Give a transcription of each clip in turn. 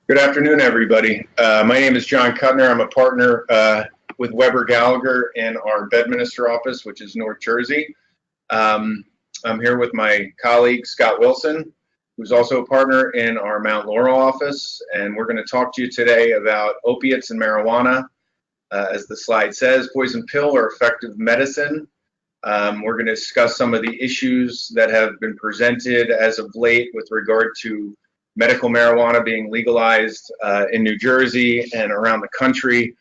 Good afternoon, everybody. My name is John Cutner. I'm a partner with Weber Gallagher in our Bedminster office, which is North Jersey. I'm here with my colleague, Scott Wilson, who's also a partner in our Mount Laurel office. And we're going to talk to you today about opiates and marijuana. As the slide says, poison pill or effective medicine. We're going to discuss some of the issues that have been presented as of late with regard to medical marijuana being legalized in New Jersey and around the country,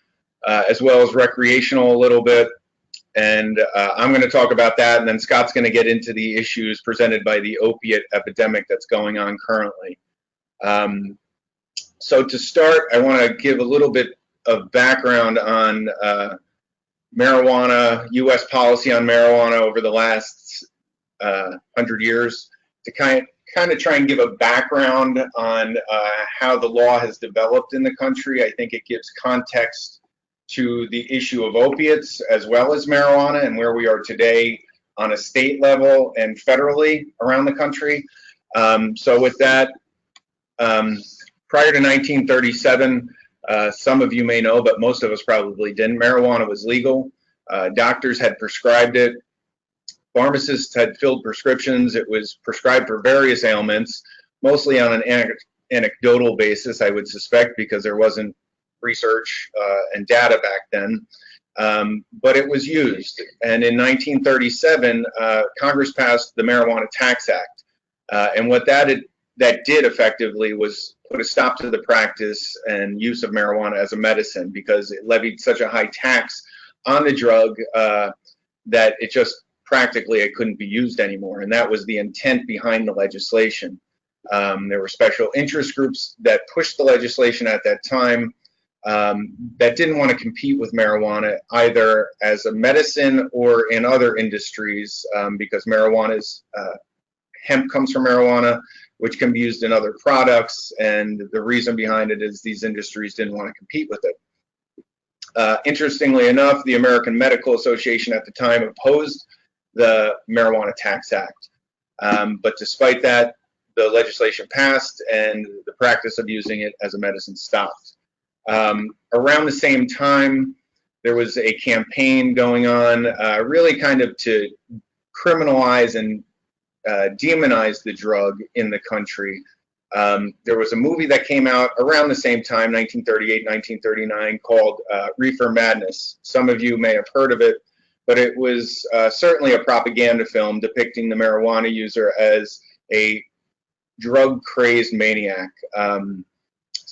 as well as recreational a little bit. And I'm going to talk about that, and then Scott's going to get into the issues presented by the opiate epidemic that's going on currently. So to start, I want to give a little bit of background on marijuana, U.S. policy on marijuana over the last 100 years to kind of try and give a background on how the law has developed in the country. I think it gives context to the issue of opiates as well as marijuana and where we are today on a state level and federally around the country. So with that, prior to 1937, some of you may know, but most of us probably didn't, marijuana was legal. Doctors had prescribed it. Pharmacists had filled prescriptions. It was prescribed for various ailments, mostly on an anecdotal basis, I would suspect, because there wasn't research and data back then. But it was used. And in 1937, Congress passed the Marijuana Tax Act. And what that did effectively was put a stop to the practice and use of marijuana as a medicine, because it levied such a high tax on the drug that it just practically it couldn't be used anymore. And that was the intent behind the legislation. There were special interest groups that pushed the legislation at that time that didn't want to compete with marijuana either as a medicine or in other industries, because marijuana's hemp comes from marijuana, which can be used in other products, and the reason behind it is these industries didn't want to compete with it. Interestingly enough, the American Medical Association at the time opposed the Marijuana Tax Act. But despite that, the legislation passed and the practice of using it as a medicine stopped. Around the same time, there was a campaign going on really kind of to criminalize and demonize the drug in the country. There was a movie that came out around the same time, 1938, 1939, called Reefer Madness. Some of you may have heard of it, but it was certainly a propaganda film depicting the marijuana user as a drug-crazed maniac.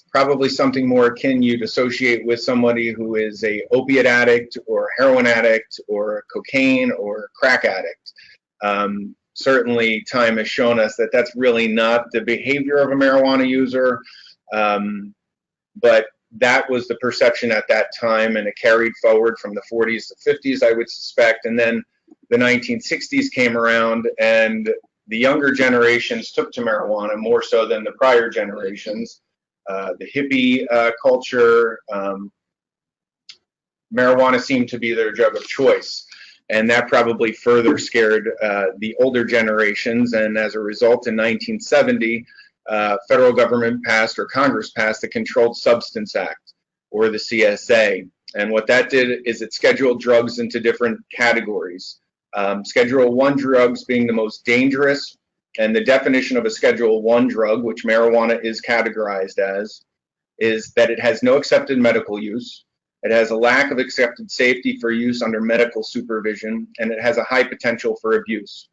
Probably something more akin you'd associate with somebody who is a opiate addict or heroin addict or cocaine or crack addict. Certainly time has shown us that that's really not the behavior of a marijuana user, but that was the perception at that time, and it carried forward from the 40s to 50s, I would suspect. And then the 1960s came around, and the younger generations took to marijuana more so than the prior generations. The hippie culture, marijuana seemed to be their drug of choice. And that probably further scared the older generations. And as a result, in 1970, federal government passed, or Congress passed, the Controlled Substance Act, or the CSA. And what that did is it scheduled drugs into different categories. Schedule I drugs being the most dangerous. And the definition of a Schedule I drug, which marijuana is categorized as, is that it has no accepted medical use. It has a lack of accepted safety for use under medical supervision, and it has a high potential for abuse.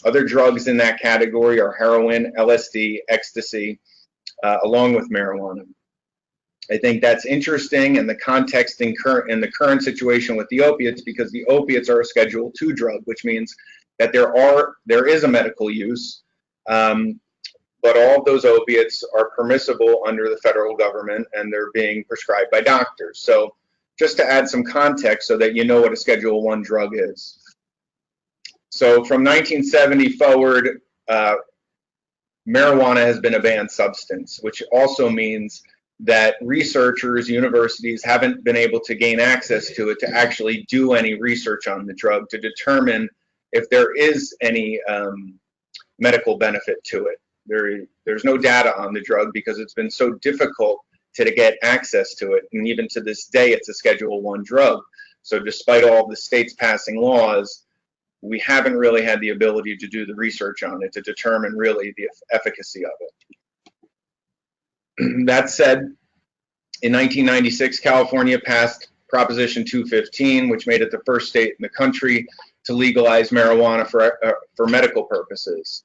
Other drugs in that category are heroin, LSD, ecstasy, along with marijuana. I think that's interesting in the context in the current situation with the opiates, because the opiates are a Schedule II drug, which means that there is a medical use, but all of those opiates are permissible under the federal government, and they're being prescribed by doctors. So just to add some context so that you know what a Schedule I drug is. So from 1970 forward, marijuana has been a banned substance, which also means that researchers, universities haven't been able to gain access to it to actually do any research on the drug to determine if there is any medical benefit to it. there's no data on the drug because it's been so difficult to get access to it. And even to this day, it's a Schedule I drug. So despite all the states passing laws, we haven't really had the ability to do the research on it to determine really the efficacy of it. That said, in 1996, California passed Proposition 215, which made it the first state in the country to legalize marijuana for medical purposes.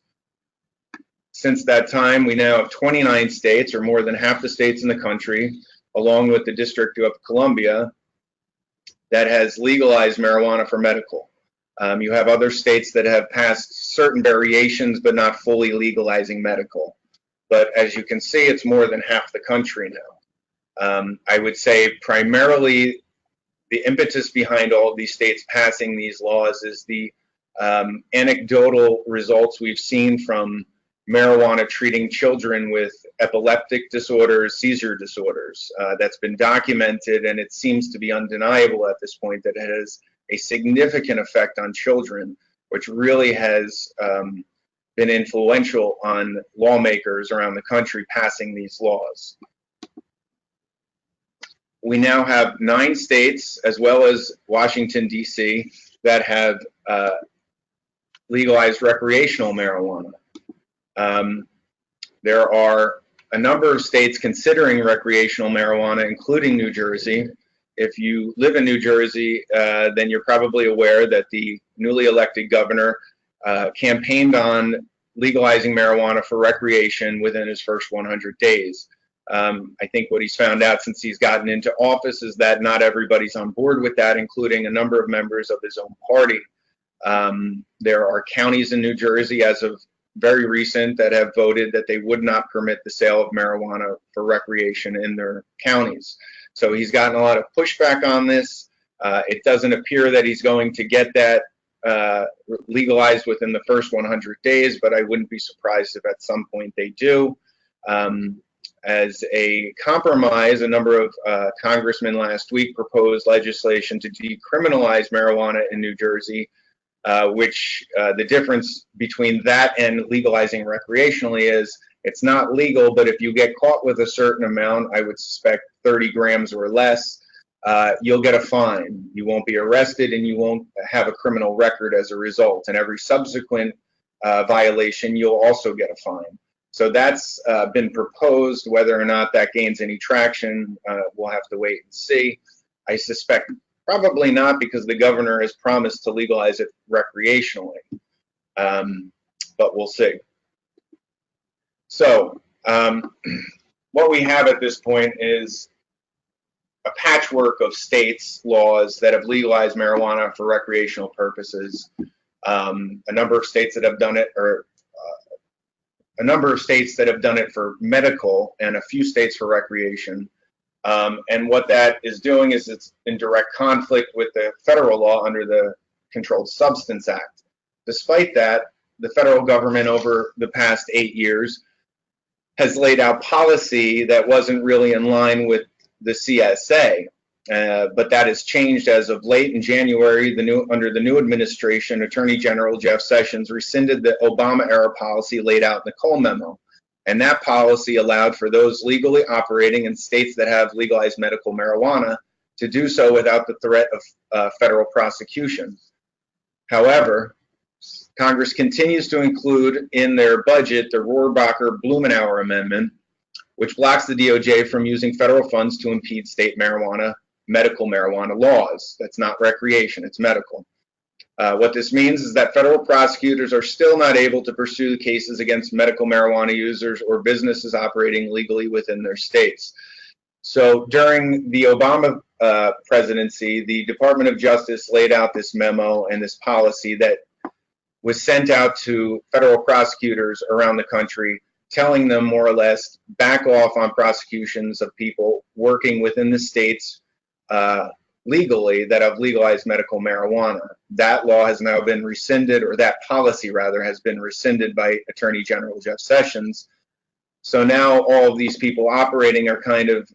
Since that time, we now have 29 states, or more than half the states in the country, along with the District of Columbia, that has legalized marijuana for medical. You have other states that have passed certain variations, but not fully legalizing medical. But as you can see, it's more than half the country now. I would say primarily the impetus behind all of these states passing these laws is the anecdotal results we've seen from marijuana treating children with epileptic disorders, seizure disorders. That's been documented, and it seems to be undeniable at this point that it has a significant effect on children, which really has been influential on lawmakers around the country passing these laws. We now have 9 states, as well as Washington, D.C., that have legalized recreational marijuana. There are a number of states considering recreational marijuana, including New Jersey. If you live in New Jersey, then you're probably aware that the newly elected governor campaigned on legalizing marijuana for recreation within his first 100 days. I think what he's found out since he's gotten into office is that not everybody's on board with that, including a number of members of his own party. There are counties in New Jersey, as of very recent, that have voted that they would not permit the sale of marijuana for recreation in their counties. So he's gotten a lot of pushback on this. It doesn't appear that he's going to get that legalized within the first 100 days, but I wouldn't be surprised if at some point they do. As a compromise, a number of congressmen last week proposed legislation to decriminalize marijuana in New Jersey, which the difference between that and legalizing recreationally is it's not legal, but if you get caught with a certain amount, I would suspect 30 grams or less, you'll get a fine. You won't be arrested and you won't have a criminal record as a result. And every subsequent violation, you'll also get a fine. So that's been proposed. Whether or not that gains any traction, we'll have to wait and see. I suspect probably not, because the governor has promised to legalize it recreationally, but we'll see. So what we have at this point is a patchwork of states' laws that have legalized marijuana for recreational purposes. A number of states that have done it, or a number of states that have done it for medical, and a few states for recreation. And what that is doing is it's in direct conflict with the federal law under the Controlled Substance Act. Despite that, the federal government over the past 8 years has laid out policy that wasn't really in line with the CSA. But that has changed as of late. In January, under the new administration, Attorney General Jeff Sessions rescinded the Obama-era policy laid out in the Cole Memo. And that policy allowed for those legally operating in states that have legalized medical marijuana to do so without the threat of federal prosecution. However, Congress continues to include in their budget the Rohrabacher-Blumenauer Amendment, which blocks the DOJ from using federal funds to impede state medical marijuana laws. That's not recreation, it's medical. What this means is that federal prosecutors are still not able to pursue cases against medical marijuana users or businesses operating legally within their states. So during the Obama presidency, the Department of Justice laid out this memo and this policy that was sent out to federal prosecutors around the country, telling them more or less back off on prosecutions of people working within the states legally that have legalized medical marijuana. That law has now been rescinded, or that policy rather has been rescinded by Attorney General Jeff Sessions. So now all of these people operating are kind of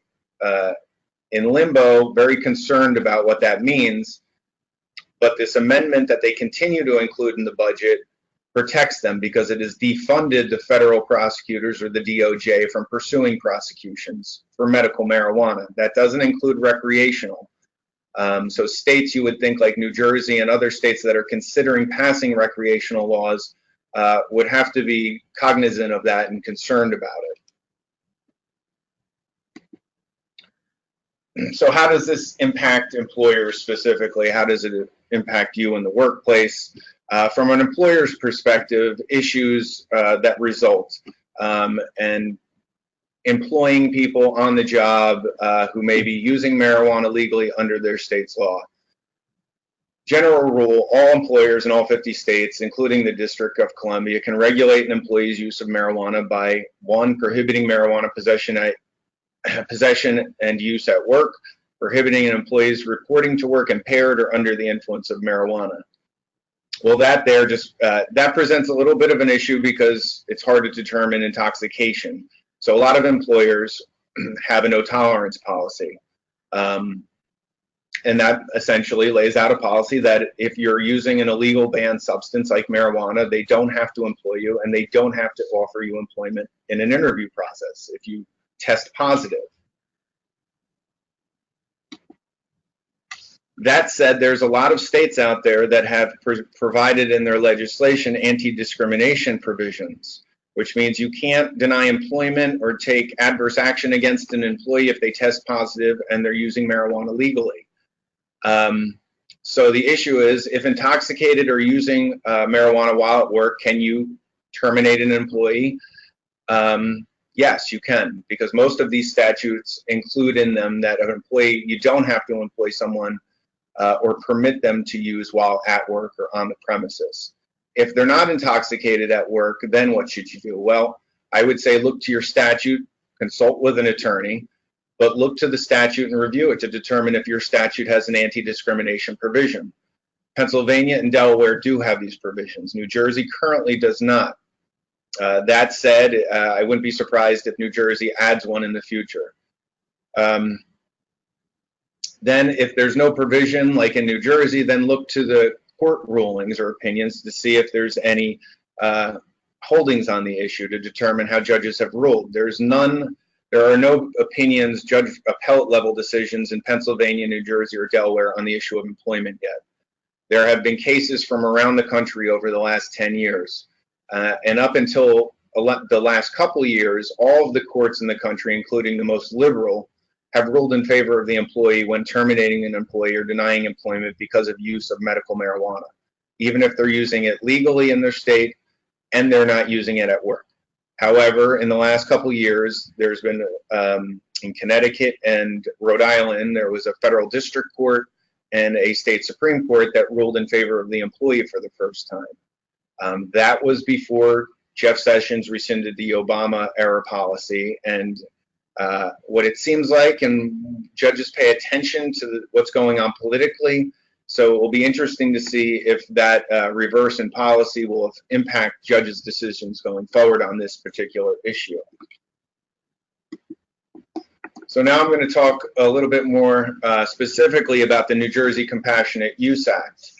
in limbo, very concerned about what that means. But this amendment that they continue to include in the budget protects them because it has defunded the federal prosecutors or the DOJ from pursuing prosecutions for medical marijuana. That doesn't include recreational. So states you would think like New Jersey and other states that are considering passing recreational laws would have to be cognizant of that and concerned about it. So how does this impact employers specifically? How does it impact you in the workplace? From an employer's perspective, issues that result and employing people on the job who may be using marijuana legally under their state's law. General rule, all employers in all 50 states, including the District of Columbia, can regulate an employee's use of marijuana by 1, prohibiting marijuana possession and use at work, prohibiting an employee's reporting to work impaired or under the influence of marijuana. Well, that presents a little bit of an issue because it's hard to determine intoxication. So a lot of employers have a no tolerance policy. And that essentially lays out a policy that if you're using an illegal banned substance like marijuana, they don't have to employ you and they don't have to offer you employment in an interview process if you test positive. That said, there's a lot of states out there that have provided in their legislation anti-discrimination provisions, which means you can't deny employment or take adverse action against an employee if they test positive and they're using marijuana legally. So the issue is, if intoxicated or using marijuana while at work, can you terminate an employee? Yes, you can, because most of these statutes include in them that an employee, you don't have to employ someone or permit them to use while at work or on the premises. If they're not intoxicated at work, then what should you do? Well, I would say look to your statute, consult with an attorney, but look to the statute and review it to determine if your statute has an anti-discrimination provision. Pennsylvania and Delaware do have these provisions. New Jersey currently does not. That said, I wouldn't be surprised if New Jersey adds one in the future. Then if there's no provision like in New Jersey, then look to the court rulings or opinions to see if there's any holdings on the issue to determine how judges have ruled. There are no opinions, appellate level decisions in Pennsylvania, New Jersey, or Delaware on the issue of employment yet. There have been cases from around the country over the last 10 years. And up until the last couple of years, all of the courts in the country, including the most liberal, have ruled in favor of the employee when terminating an employee or denying employment because of use of medical marijuana, even if they're using it legally in their state and they're not using it at work. However, in the last couple of years, there's been, in Connecticut and Rhode Island, there was a federal district court and a state Supreme Court that ruled in favor of the employee for the first time. That was before Jeff Sessions rescinded the Obama-era policy, and what it seems like, and judges pay attention to what's going on politically, so it will be interesting to see if that reverse in policy will impact judges' decisions going forward on this particular issue. So now I'm going to talk a little bit more specifically about the New Jersey Compassionate Use Act.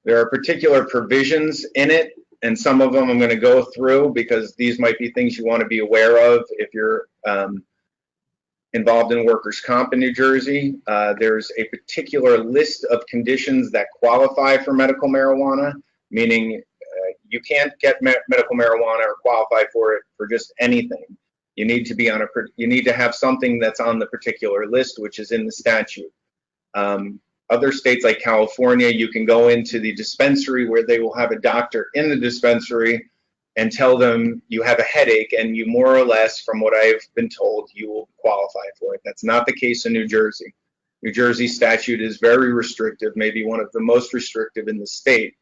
There are particular provisions in it, and some of them I'm going to go through because these might be things you want to be aware of if you're involved in workers' comp in New Jersey. There's a particular list of conditions that qualify for medical marijuana, meaning you can't get medical marijuana or qualify for it for just anything. You need to be on you need to have something that's on the particular list, which is in the statute. Other states like California, you can go into the dispensary where they will have a doctor in the dispensary and tell them you have a headache, and you more or less, from what I've been told, you will qualify for it. That's not the case in New Jersey. New Jersey statute is very restrictive, maybe one of the most restrictive in the state.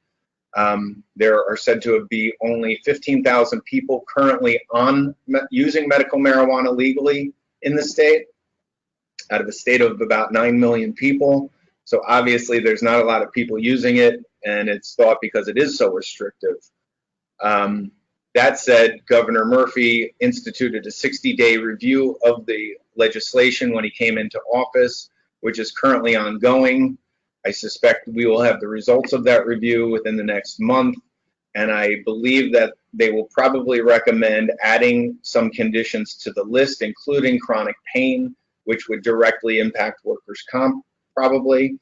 There are said to be only 15,000 people currently using medical marijuana legally in the state, out of a state of about 9 million people. So obviously there's not a lot of people using it, and it's thought because it is so restrictive. That said, Governor Murphy instituted a 60-day review of the legislation when he came into office, which is currently ongoing. I suspect we will have the results of that review within the next month, and I believe that they will probably recommend adding some conditions to the list, including chronic pain, which would directly impact workers' comp, probably.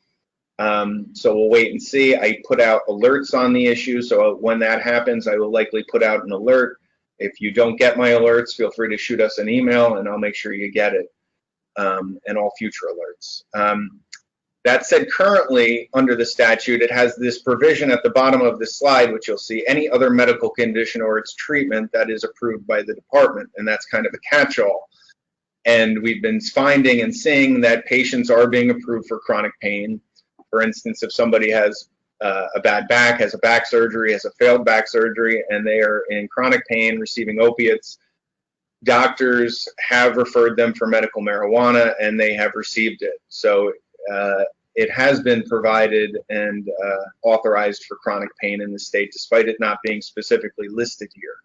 So we'll wait and see. I put out alerts on the issue, so when that happens, I will likely put out an alert. If you don't get my alerts, feel free to shoot us an email, and I'll make sure you get it, and all future alerts. That said, currently, under the statute, it has this provision at the bottom of this slide, which you'll see, any other medical condition or its treatment that is approved by the department, and that's kind of a catch-all. And we've been finding and seeing that patients are being approved for chronic pain. For instance, if somebody has a bad back, has a back surgery, has a failed back surgery, and they are in chronic pain, receiving opiates, doctors have referred them for medical marijuana, and they have received it. So it has been provided and authorized for chronic pain in the state, despite it not being specifically listed here.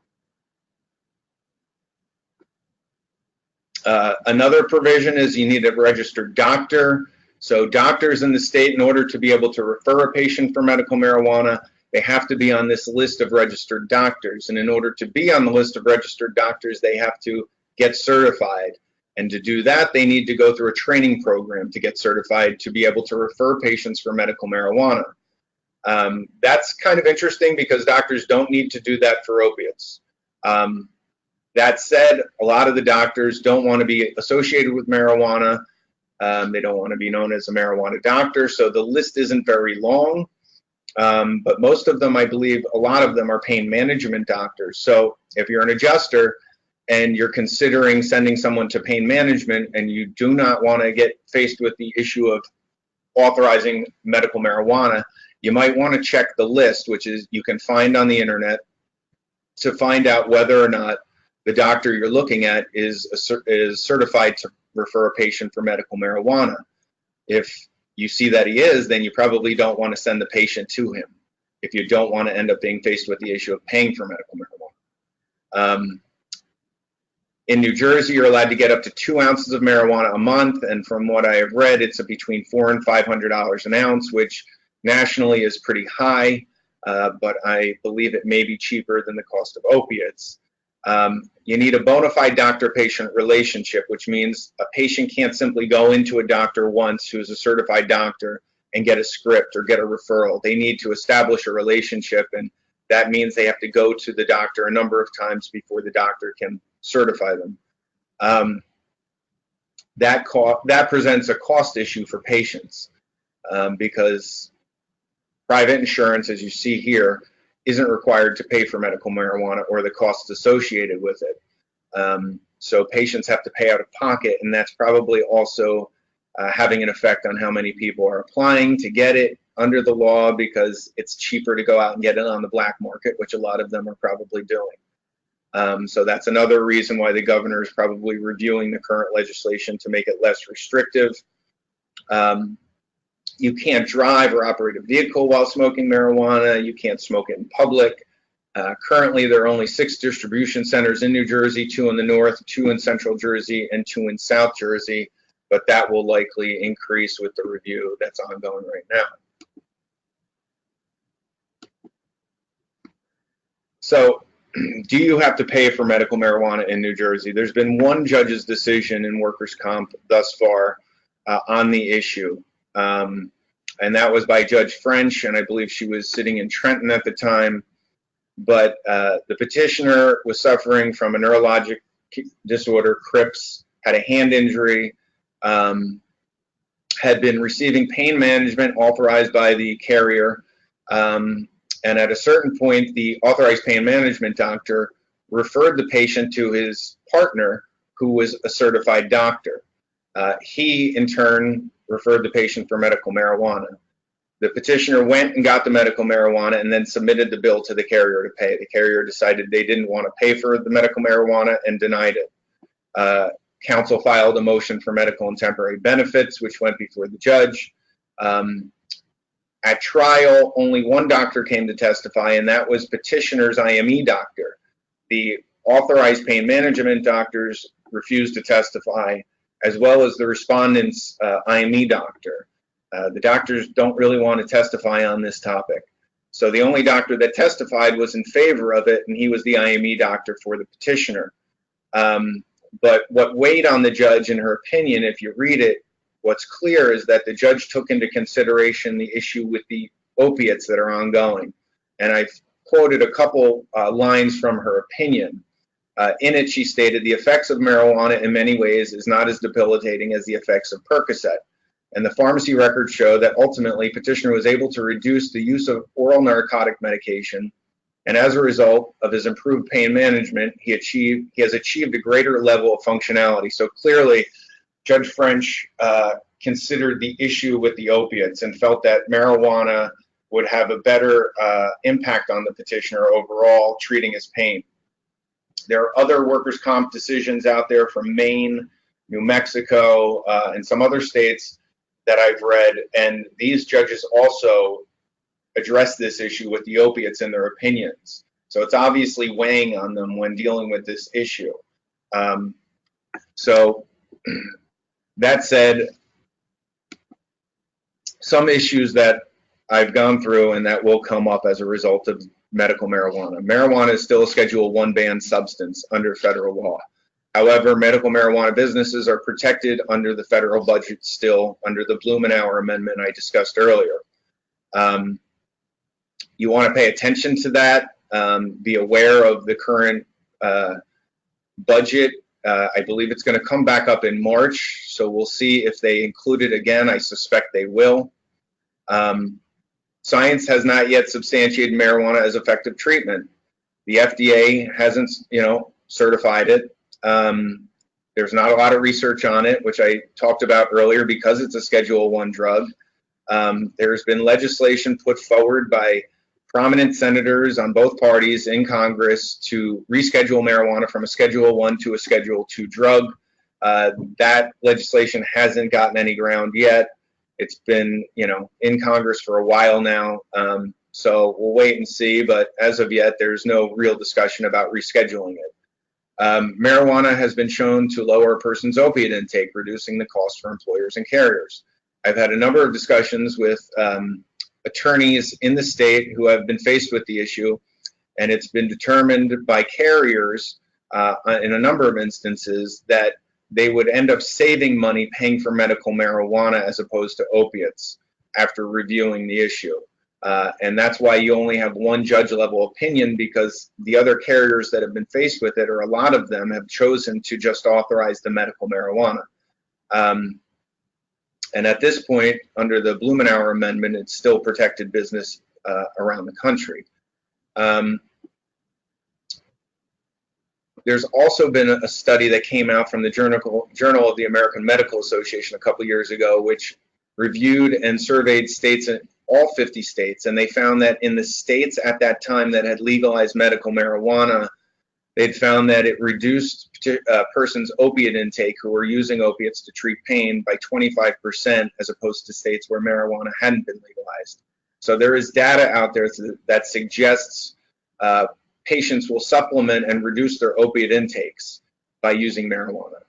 Another provision is you need a registered doctor. So doctors in the state, in order to be able to refer a patient for medical marijuana, they have to be on this list of registered doctors. And in order to be on the list of registered doctors, they have to get certified. And to do that, they need to go through a training program to get certified to be able to refer patients for medical marijuana. That's kind of interesting because doctors don't need to do that for opiates. That said, a lot of the doctors don't want to be associated with marijuana. They don't want to be known as a marijuana doctor, so the list isn't very long. But most of them, I believe, a lot of them are pain management doctors. So if you're an adjuster and you're considering sending someone to pain management and you do not want to get faced with the issue of authorizing medical marijuana, you might want to check the list, which is you can find on the internet, to find out whether or not the doctor you're looking at is certified to refer a patient for medical marijuana. If you see that he is, then you probably don't want to send the patient to him if you don't want to end up being faced with the issue of paying for medical marijuana. In New Jersey, you're allowed to get up to 2 ounces of marijuana a month, and from what I have read, it's between $400 and $500 an ounce, which nationally is pretty high, but I believe it may be cheaper than the cost of opiates. You need a bona fide doctor-patient relationship, which means a patient can't simply go into a doctor once who's a certified doctor and get a script or get a referral. They need to establish a relationship, and that means they have to go to the doctor a number of times before the doctor can certify them. That presents a cost issue for patients because private insurance, as you see here, isn't required to pay for medical marijuana or the costs associated with it. So patients have to pay out of pocket, and that's probably also having an effect on how many people are applying to get it under the law, because it's cheaper to go out and get it on the black market, which a lot of them are probably doing. So that's another reason why the governor is probably reviewing the current legislation to make it less restrictive. You can't drive or operate a vehicle while smoking marijuana. You can't smoke it in public. Currently, there are only 6 distribution centers in New Jersey, 2 in the north, 2 in central Jersey, and 2 in South Jersey, but that will likely increase with the review that's ongoing right now. So, do you have to pay for medical marijuana in New Jersey? There's been one judge's decision in workers' comp thus far on the issue. And that was by Judge French, and I believe she was sitting in Trenton at the time. But the petitioner was suffering from a neurologic disorder, CRIPS, had a hand injury, had been receiving pain management authorized by the carrier, and at a certain point, the authorized pain management doctor referred the patient to his partner, who was a certified doctor. He, in turn, referred the patient for medical marijuana. The petitioner went and got the medical marijuana and then submitted the bill to the carrier to pay. The carrier decided they didn't want to pay for the medical marijuana and denied it. Counsel filed a motion for medical and temporary benefits, which went before the judge. At trial, only one doctor came to testify, and that was petitioner's IME doctor. The authorized pain management doctors refused to testify, as well as the respondent's IME doctor. The doctors don't really want to testify on this topic. So the only doctor that testified was in favor of it, and he was the IME doctor for the petitioner. But what weighed on the judge in her opinion, if you read it, what's clear is that the judge took into consideration the issue with the opiates that are ongoing. And I've quoted a couple lines from her opinion. In it, she stated, "The effects of marijuana in many ways is not as debilitating as the effects of Percocet. And the pharmacy records show that ultimately petitioner was able to reduce the use of oral narcotic medication. And as a result of his improved pain management, he has achieved a greater level of functionality." So clearly, Judge French considered the issue with the opiates and felt that marijuana would have a better impact on the petitioner overall, treating his pain. There are other workers' comp decisions out there from Maine, New Mexico, and some other states that I've read, and these judges also address this issue with the opiates in their opinions. So it's obviously weighing on them when dealing with this issue. So that said, some issues that I've gone through and that will come up as a result of medical marijuana. Marijuana is still a Schedule I banned substance under federal law. However, medical marijuana businesses are protected under the federal budget still under the Blumenauer Amendment I discussed earlier. You want to pay attention to that, be aware of the current budget. I believe it's going to come back up in March, so we'll see if they include it again. I suspect they will. Science has not yet substantiated marijuana as effective treatment. The FDA hasn't, certified it. There's not a lot of research on it, which I talked about earlier, because it's a Schedule I drug. There's been legislation put forward by prominent senators on both parties in Congress to reschedule marijuana from a Schedule I to a Schedule II drug. That legislation hasn't gotten any ground yet. It's been, in Congress for a while now. So we'll wait and see, but as of yet, there's no real discussion about rescheduling it. Marijuana has been shown to lower a person's opiate intake, reducing the cost for employers and carriers. I've had a number of discussions with attorneys in the state who have been faced with the issue, and it's been determined by carriers in a number of instances that they would end up saving money paying for medical marijuana as opposed to opiates after reviewing the issue. And that's why you only have one judge level opinion, because the other carriers that have been faced with it, or a lot of them, have chosen to just authorize the medical marijuana. And at this point, under the Blumenauer Amendment, it's still protected business around the country. There's also been a study that came out from the Journal of the American Medical Association a couple years ago, which reviewed and surveyed states in all 50 states, and they found that in the states at that time that had legalized medical marijuana, they'd found that it reduced a person's opiate intake who were using opiates to treat pain by 25%, as opposed to states where marijuana hadn't been legalized. So there is data out there that suggests patients will supplement and reduce their opiate intakes by using marijuana.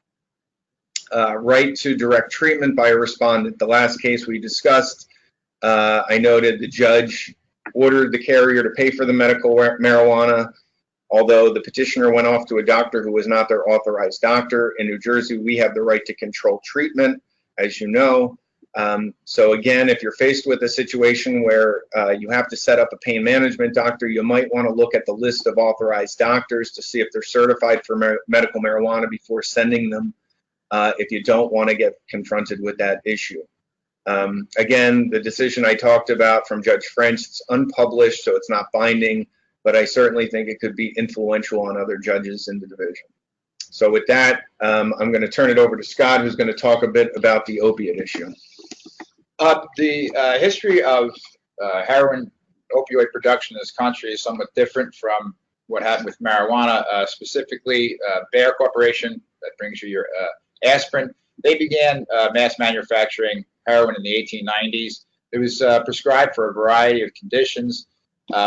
Right to direct treatment by a respondent. The last case we discussed, I noted the judge ordered the carrier to pay for the medical marijuana, although the petitioner went off to a doctor who was not their authorized doctor. In New Jersey, we have the right to control treatment, as you know. So again, if you're faced with a situation where you have to set up a pain management doctor, you might want to look at the list of authorized doctors to see if they're certified for medical marijuana before sending them, if you don't want to get confronted with that issue. Again, the decision I talked about from Judge French, it's unpublished, so it's not binding, but I certainly think it could be influential on other judges in the division. So with that, I'm going to turn it over to Scott, who's going to talk a bit about the opiate issue. The history of heroin opioid production in this country is somewhat different from what happened with marijuana, specifically Bayer Corporation, that brings you your aspirin. They began mass manufacturing heroin in the 1890s. It was prescribed for a variety of conditions,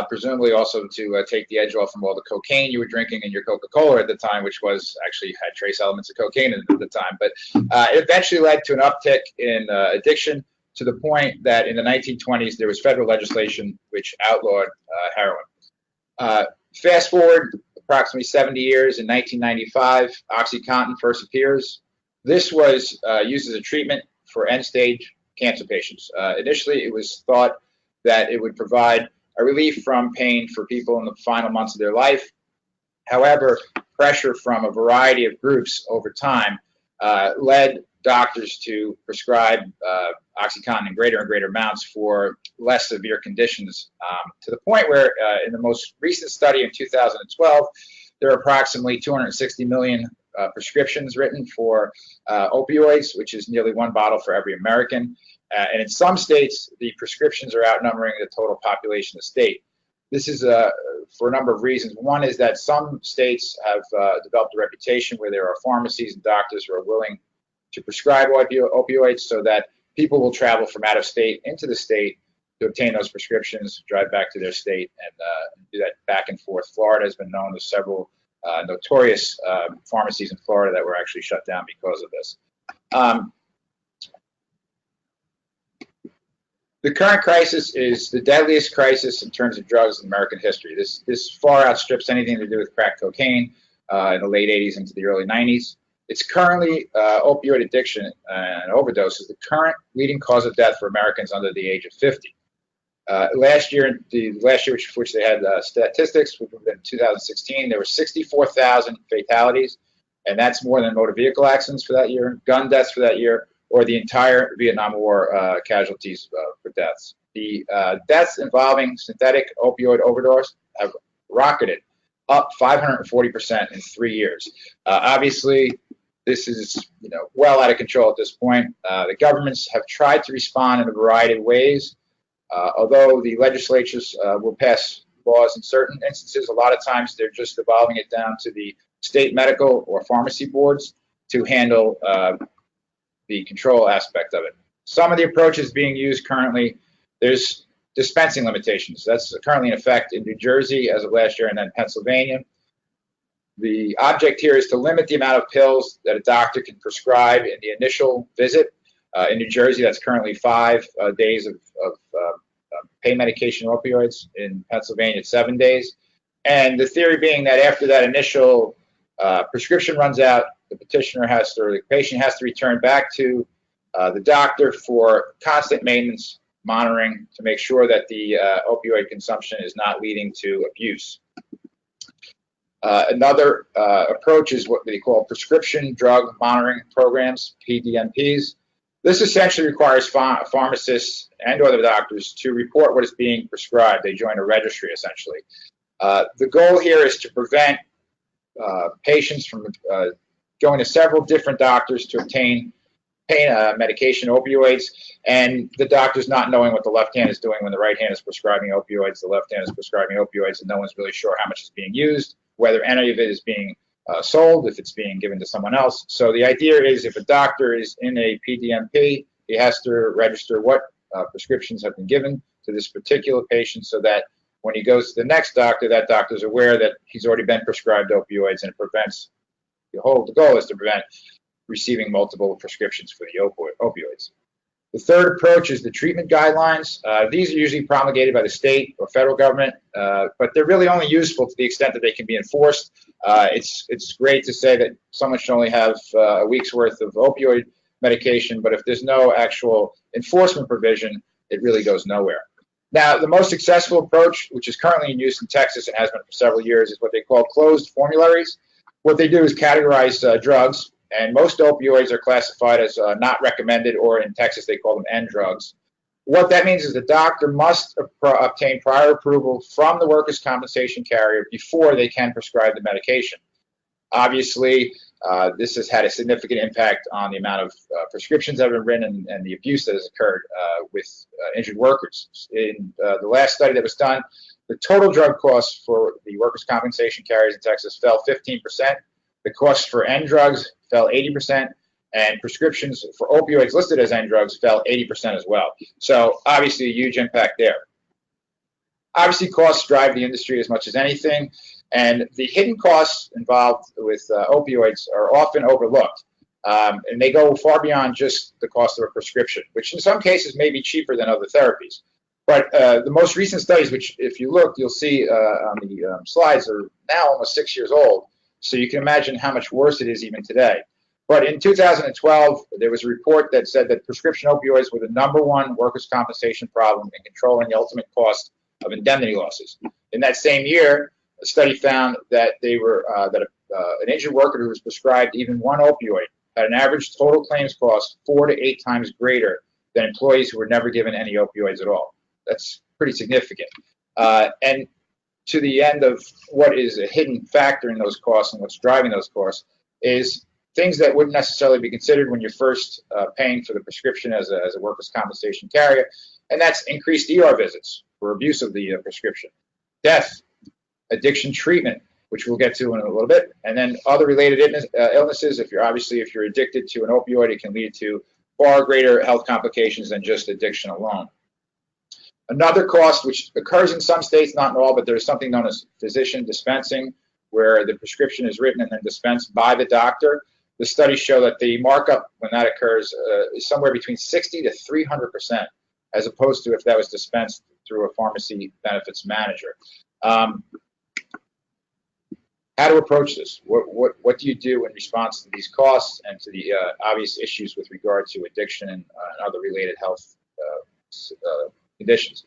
presumably also to take the edge off from all the cocaine you were drinking in your Coca-Cola at the time, which was actually had trace elements of cocaine in it at the time. But it eventually led to an uptick in addiction to the point that in the 1920s there was federal legislation which outlawed heroin. Fast forward approximately 70 years, in 1995, OxyContin first appears. This was used as a treatment for end-stage cancer patients. Initially, it was thought that it would provide a relief from pain for people in the final months of their life. However, pressure from a variety of groups over time led doctors to prescribe OxyContin in greater and greater amounts for less severe conditions, to the point where in the most recent study in 2012, there are approximately 260 million prescriptions written for opioids, which is nearly one bottle for every American. And in some states, the prescriptions are outnumbering the total population of the state. This is for a number of reasons. One is that some states have developed a reputation where there are pharmacies and doctors who are willing to prescribe opioids, so that people will travel from out of state into the state to obtain those prescriptions, drive back to their state, and do that back and forth. Florida has been known to several notorious pharmacies in Florida that were actually shut down because of this. The current crisis is the deadliest crisis in terms of drugs in American history. This far outstrips anything to do with crack cocaine in the late 80s into the early 90s. It's currently opioid addiction and overdose is the current leading cause of death for Americans under the age of 50. Last year, which they had statistics, which was in 2016, there were 64,000 fatalities, and that's more than motor vehicle accidents for that year, gun deaths for that year, or the entire Vietnam War casualties for deaths. The deaths involving synthetic opioid overdose have rocketed up 540% in 3 years. Obviously, this is well out of control at this point. The governments have tried to respond in a variety of ways. Although the legislatures will pass laws in certain instances, a lot of times they're just evolving it down to the state medical or pharmacy boards to handle the control aspect of it. Some of the approaches being used currently, there's dispensing limitations. That's currently in effect in New Jersey as of last year, and then Pennsylvania. The object here is to limit the amount of pills that a doctor can prescribe in the initial visit. In New Jersey, that's currently 5 days of pain medication opioids. In Pennsylvania, it's 7 days. And the theory being that after that initial prescription runs out, the petitioner has to, or the patient has to return back to the doctor for constant maintenance monitoring to make sure that the opioid consumption is not leading to abuse. Another approach is what they call prescription drug monitoring programs, PDMPs. This essentially requires pharmacists and other doctors to report what is being prescribed. They join a registry, essentially. The goal here is to prevent patients from going to several different doctors to obtain pain medication, opioids, and the doctor's not knowing what the left hand is doing when the right hand is prescribing opioids. The left hand is prescribing opioids, and no one's really sure how much is being used, whether any of it is being sold, if it's being given to someone else. So the idea is if a doctor is in a PDMP, he has to register what prescriptions have been given to this particular patient so that when he goes to the next doctor, that doctor's aware that he's already been prescribed opioids, and it prevents, the goal is to prevent receiving multiple prescriptions for the opioids. The third approach is the treatment guidelines. These are usually promulgated by the state or federal government, but they're really only useful to the extent that they can be enforced. It's great to say that someone should only have a week's worth of opioid medication, but if there's no actual enforcement provision, it really goes nowhere. Now, the most successful approach, which is currently in use in Texas and has been for several years, is what they call closed formularies. What they do is categorize drugs, and most opioids are classified as not recommended, or in Texas they call them N drugs. What that means is the doctor must obtain prior approval from the workers' compensation carrier before they can prescribe the medication. Obviously, this has had a significant impact on the amount of prescriptions that have been written and the abuse that has occurred with injured workers. In the last study that was done, the total drug costs for the workers' compensation carriers in Texas fell 15%. The costs for N drugs fell 80%, and prescriptions for opioids listed as N drugs fell 80% as well. So obviously a huge impact there. Obviously costs drive the industry as much as anything, and the hidden costs involved with opioids are often overlooked. And they go far beyond just the cost of a prescription, which in some cases may be cheaper than other therapies. But the most recent studies, which if you look, you'll see on the slides, are now almost 6 years old. So you can imagine how much worse it is even today. But in 2012, there was a report that said that prescription opioids were the #1 workers' compensation problem in controlling the ultimate cost of indemnity losses. In that same year, a study found that an injured worker who was prescribed even one opioid had an average total claims cost 4 to 8 times greater than employees who were never given any opioids at all. That's pretty significant. And to the end of what is a hidden factor in those costs and what's driving those costs is things that wouldn't necessarily be considered when you're first paying for the prescription as a workers' compensation carrier, and that's increased ER visits for abuse of the prescription, death, addiction treatment, which we'll get to in a little bit, and then other related illnesses. If you're addicted to an opioid, it can lead to far greater health complications than just addiction alone. Another cost, which occurs in some states, not in all, but there's something known as physician dispensing, where the prescription is written and then dispensed by the doctor. The studies show that the markup when that occurs is somewhere between 60 to 300%, as opposed to if that was dispensed through a pharmacy benefits manager. How to approach this? What do you do in response to these costs and to the obvious issues with regard to addiction and other related health conditions?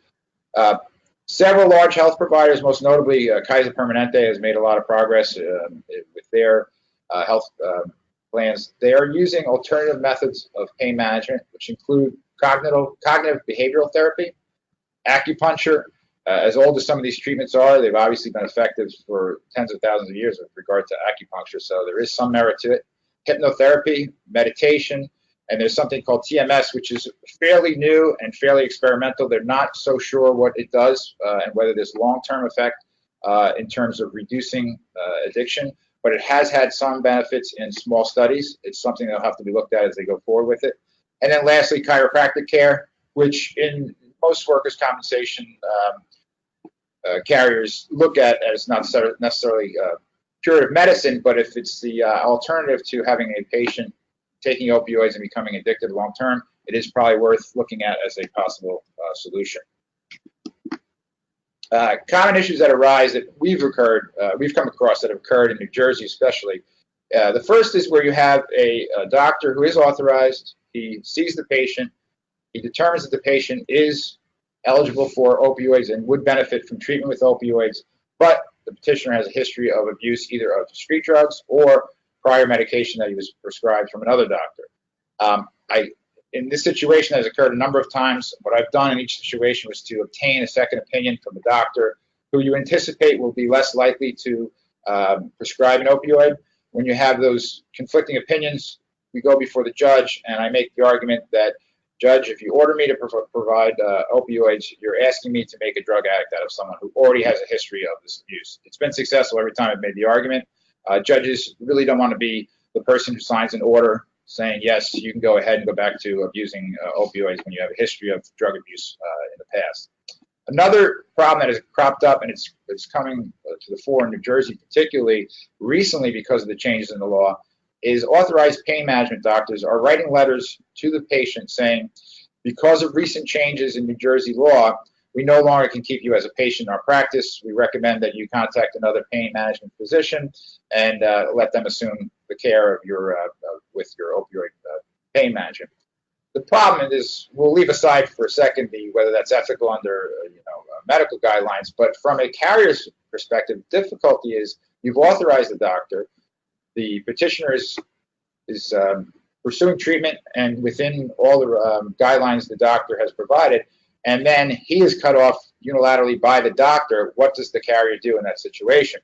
Several large health providers, most notably Kaiser Permanente, has made a lot of progress with their health plans. They are using alternative methods of pain management, which include cognitive behavioral therapy, acupuncture. As old as some of these treatments are, they've obviously been effective for tens of thousands of years with regard to acupuncture, so there is some merit to it. Hypnotherapy, meditation, and there's something called TMS, which is fairly new and fairly experimental. They're not so sure what it does and whether there's long-term effect in terms of reducing addiction, but it has had some benefits in small studies. It's something that'll have to be looked at as they go forward with it. And then lastly, chiropractic care, which in most workers' compensation carriers look at as not necessarily curative medicine, but if it's the alternative to having a patient taking opioids and becoming addicted long term, it is probably worth looking at as a possible solution. Common issues that arise that we've come across that have occurred in New Jersey especially. The first is where you have a doctor who is authorized, he sees the patient, he determines that the patient is eligible for opioids and would benefit from treatment with opioids, but the petitioner has a history of abuse either of street drugs or prior medication that he was prescribed from another doctor. In this situation, that has occurred a number of times. What I've done in each situation was to obtain a second opinion from a doctor who you anticipate will be less likely to prescribe an opioid. When you have those conflicting opinions, we go before the judge, and I make the argument that, Judge, if you order me to provide opioids, you're asking me to make a drug addict out of someone who already has a history of this abuse. It's been successful every time I've made the argument. Judges really don't want to be the person who signs an order saying, yes, you can go ahead and go back to abusing opioids when you have a history of drug abuse in the past. Another problem that has cropped up, and it's coming to the fore in New Jersey, particularly recently because of the changes in the law, is authorized pain management doctors are writing letters to the patient saying, because of recent changes in New Jersey law, we no longer can keep you as a patient in our practice. We recommend that you contact another pain management physician and let them assume the care of your with your opioid pain management. The problem is, we'll leave aside for a second whether that's ethical under medical guidelines, but from a carrier's perspective, difficulty is you've authorized the doctor, the petitioner is pursuing treatment and within all the guidelines the doctor has provided, and then he is cut off unilaterally by the doctor. What does the carrier do in that situation?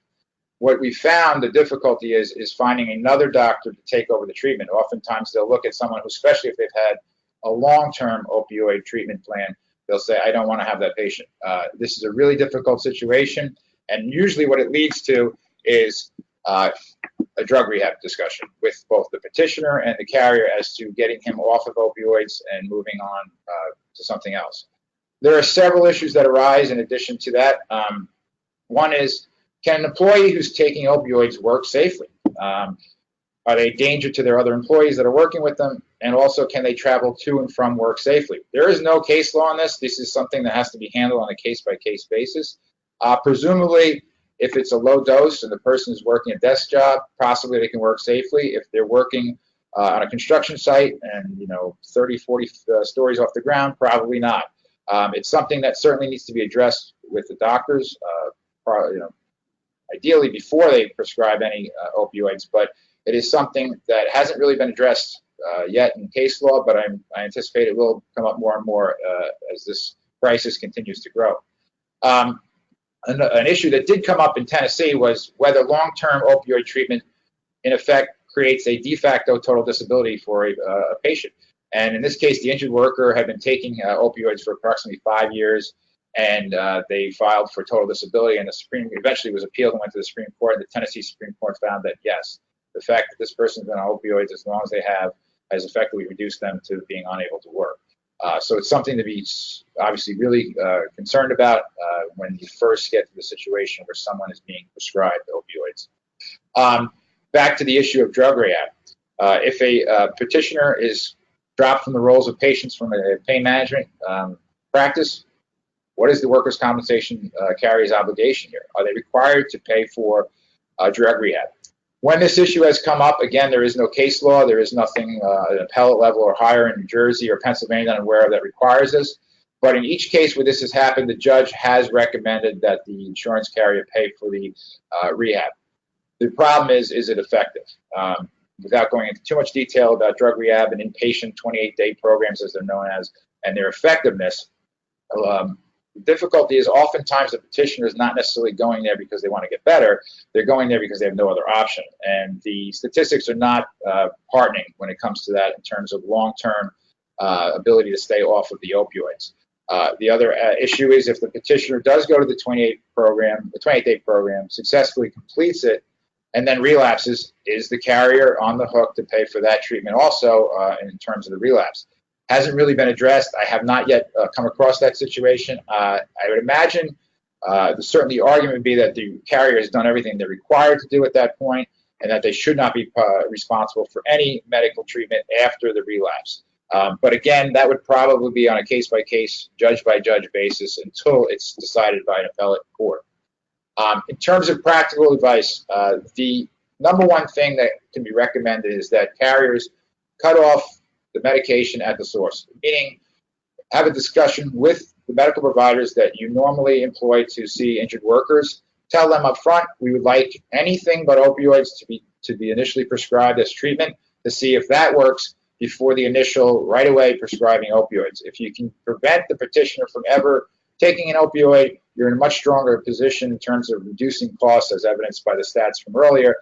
What we found the difficulty is finding another doctor to take over the treatment. Oftentimes they'll look at someone who, especially if they've had a long-term opioid treatment plan, they'll say, I don't want to have that patient. This is a really difficult situation, and usually what it leads to is a drug rehab discussion with both the petitioner and the carrier as to getting him off of opioids and moving on to something else. There are several issues that arise in addition to that. One is, can an employee who's taking opioids work safely? Are they a danger to their other employees that are working with them? And also, can they travel to and from work safely? There is no case law on this. This is something that has to be handled on a case-by-case basis. Presumably, if it's a low dose and the person is working a desk job, possibly they can work safely. If they're working on a construction site and 30, 40 stories off the ground, probably not. It's something that certainly needs to be addressed with the doctors, ideally before they prescribe any opioids, but it is something that hasn't really been addressed yet in case law, but I anticipate it will come up more and more as this crisis continues to grow. An issue that did come up in Tennessee was whether long-term opioid treatment, in effect, creates a de facto total disability for a patient. And in this case, the injured worker had been taking opioids for approximately 5 years, and they filed for total disability, and the Supreme eventually was appealed and went to the Supreme Court, and the Tennessee Supreme Court found that, yes, the fact that this person's been on opioids as long as they have has effectively reduced them to being unable to work. So it's something to be obviously really concerned about when you first get to the situation where someone is being prescribed opioids. Back to the issue of drug rehab. If a petitioner is dropped from the roles of patients from a pain management practice, what is the workers' compensation carrier's obligation here? Are they required to pay for drug rehab? When this issue has come up, again, there is no case law. There is nothing at an appellate level or higher in New Jersey or Pennsylvania that I'm aware of that requires this. But in each case where this has happened, the judge has recommended that the insurance carrier pay for the rehab. The problem is it effective? Without going into too much detail about drug rehab and inpatient 28-day programs, as they're known as, and their effectiveness, the difficulty is oftentimes the petitioner is not necessarily going there because they want to get better. They're going there because they have no other option. And the statistics are not heartening when it comes to that in terms of long-term ability to stay off of the opioids. The other issue is if the petitioner does go to the 28-day program, successfully completes it, and then relapses, is the carrier on the hook to pay for that treatment also in terms of the relapse? Hasn't really been addressed. I have not yet come across that situation. I would imagine certainly the argument would be that the carrier has done everything they're required to do at that point, and that they should not be responsible for any medical treatment after the relapse. But again, that would probably be on a case-by-case, judge-by-judge basis until it's decided by an appellate court. In terms of practical advice, the number one thing that can be recommended is that carriers cut off the medication at the source, meaning have a discussion with the medical providers that you normally employ to see injured workers. Tell them up front, we would like anything but opioids to be initially prescribed as treatment to see if that works before the initial right away prescribing opioids. If you can prevent the petitioner from ever taking an opioid, you're in a much stronger position in terms of reducing costs, as evidenced by the stats from earlier,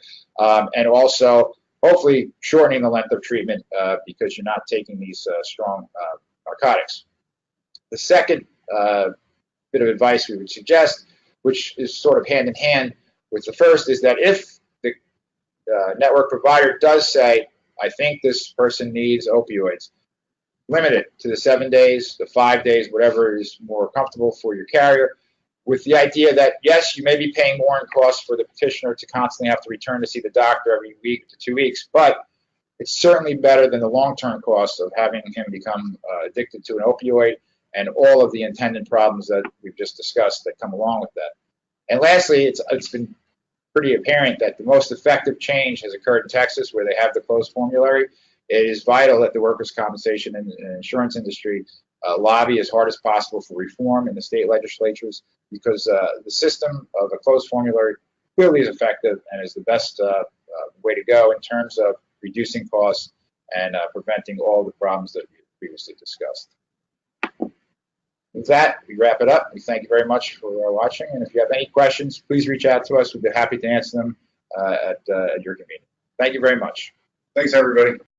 and also hopefully shortening the length of treatment because you're not taking these strong narcotics. The second bit of advice we would suggest, which is sort of hand in hand with the first, is that if the network provider does say, I think this person needs opioids, limit it to the 7 days, the 5 days, whatever is more comfortable for your carrier, with the idea that, yes, you may be paying more in costs for the petitioner to constantly have to return to see the doctor every week to 2 weeks, but it's certainly better than the long-term cost of having him become addicted to an opioid and all of the attendant problems that we've just discussed that come along with that. And lastly, it's been pretty apparent that the most effective change has occurred in Texas, where they have the closed formulary. It is vital that the workers' compensation and insurance industry lobby as hard as possible for reform in the state legislatures, because the system of a closed formulary clearly is effective and is the best way to go in terms of reducing costs and preventing all the problems that we previously discussed. With that, we wrap it up. We thank you very much for watching, and if you have any questions, please reach out to us. We'd be happy to answer them at your convenience. Thank you very much. Thanks, everybody.